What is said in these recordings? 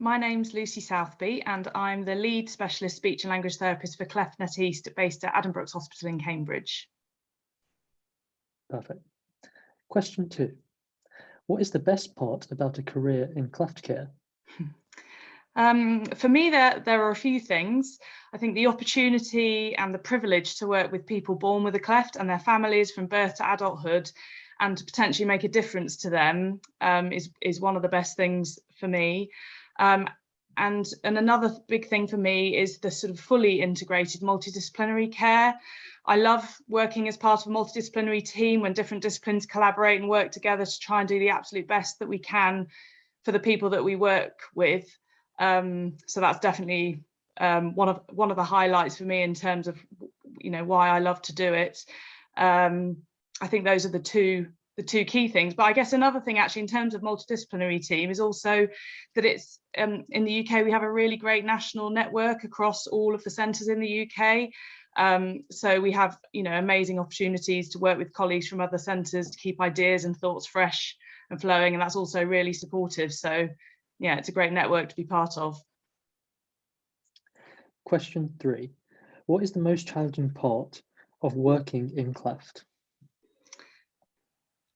My name's Lucy Southby and I'm the lead specialist speech and language therapist for CleftNet East based at Adam Brooks Hospital in Cambridge. Perfect. Question 2. What is the best part about a career in cleft care? For me, there are a few things. I think the opportunity and the privilege to work with people born with a cleft and their families from birth to adulthood and to potentially make a difference to them is one of the best things for me. And another big thing for me is the sort of fully integrated multidisciplinary care. I love working as part of a multidisciplinary team when different disciplines collaborate and work together to try and do the absolute best that we can for the people that we work with. So that's definitely one of the highlights for me in terms of why I love to do it. I think those are the two key things. But I guess another thing actually in terms of multidisciplinary team is also that it's in the UK we have a really great national network across all of the centres in the UK. So we have amazing opportunities to work with colleagues from other centres to keep ideas and thoughts fresh and flowing, and that's also really supportive. So yeah, it's a great network to be part of. Question 3. What is the most challenging part of working in cleft?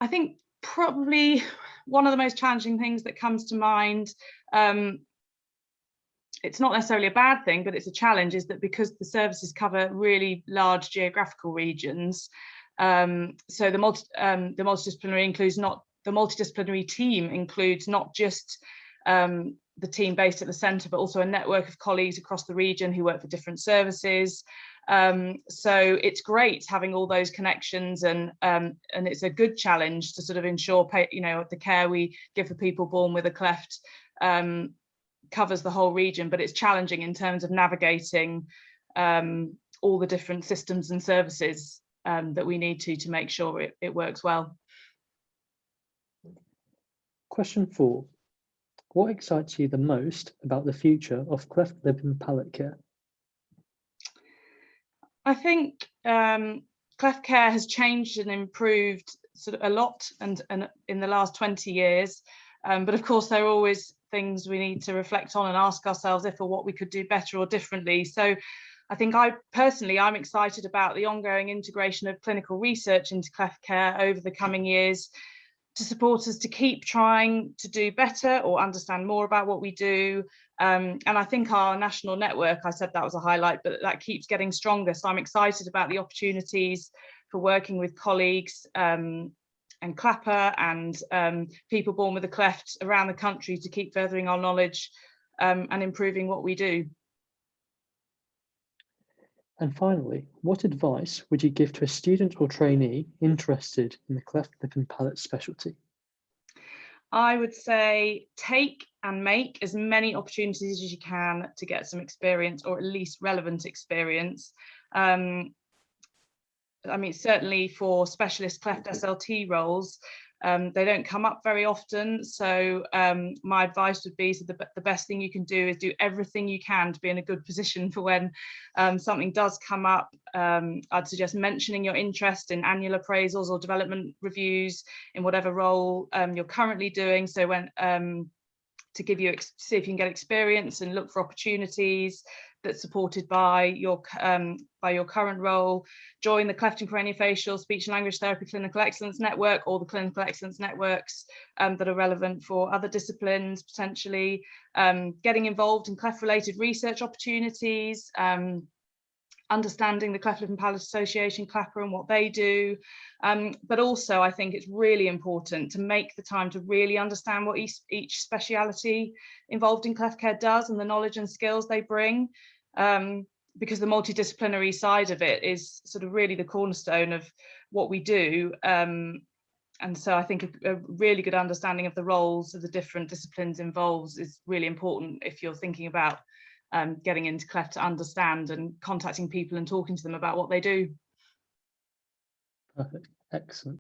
I think probably one of the most challenging things that comes to mind, it's not necessarily a bad thing, but it's a challenge, is that because the services cover really large geographical regions, so the multidisciplinary team includes not just the team based at the centre, but also a network of colleagues across the region who work for different services. So it's great having all those connections, and it's a good challenge to sort of ensure the care we give for people born with a cleft covers the whole region, but it's challenging in terms of navigating all the different systems and services that we need to make sure it works well. Question 4. What excites you the most about the future of cleft lip and palate care? I think cleft care has changed and improved sort of a lot and in the last 20 years. But of course, there are always things we need to reflect on and ask ourselves if or what we could do better or differently. So I think I'm excited about the ongoing integration of clinical research into cleft care over the coming years to support us to keep trying to do better or understand more about what we do. And I think our national network, I said that was a highlight, but that keeps getting stronger. So I'm excited about the opportunities for working with colleagues and Clapper and people born with a cleft around the country to keep furthering our knowledge and improving what we do. And finally, what advice would you give to a student or trainee interested in the cleft lip and palate specialty? I would say take and make as many opportunities as you can to get some experience, or at least relevant experience. I mean, certainly for specialist cleft SLT roles, they don't come up very often. So my advice would be, so the best thing you can do is do everything you can to be in a good position for when something does come up. I'd suggest mentioning your interest in annual appraisals or development reviews in whatever role you're currently doing. So when to give you, see if you can get experience and look for opportunities that's supported by your current role. Join the Cleft and Craniofacial Speech and Language Therapy Clinical Excellence Network, or the Clinical Excellence Networks that are relevant for other disciplines potentially. Getting involved in cleft-related research opportunities, understanding the Cleft Lip and Palate Association, Clapper, and what they do. But also, I think it's really important to make the time to really understand what each speciality involved in cleft care does and the knowledge and skills they bring, because the multidisciplinary side of it is sort of really the cornerstone of what we do. And so I think a really good understanding of the roles of the different disciplines involved is really important if you're thinking about getting into cleft, to understand and contacting people and talking to them about what they do. Perfect. Excellent.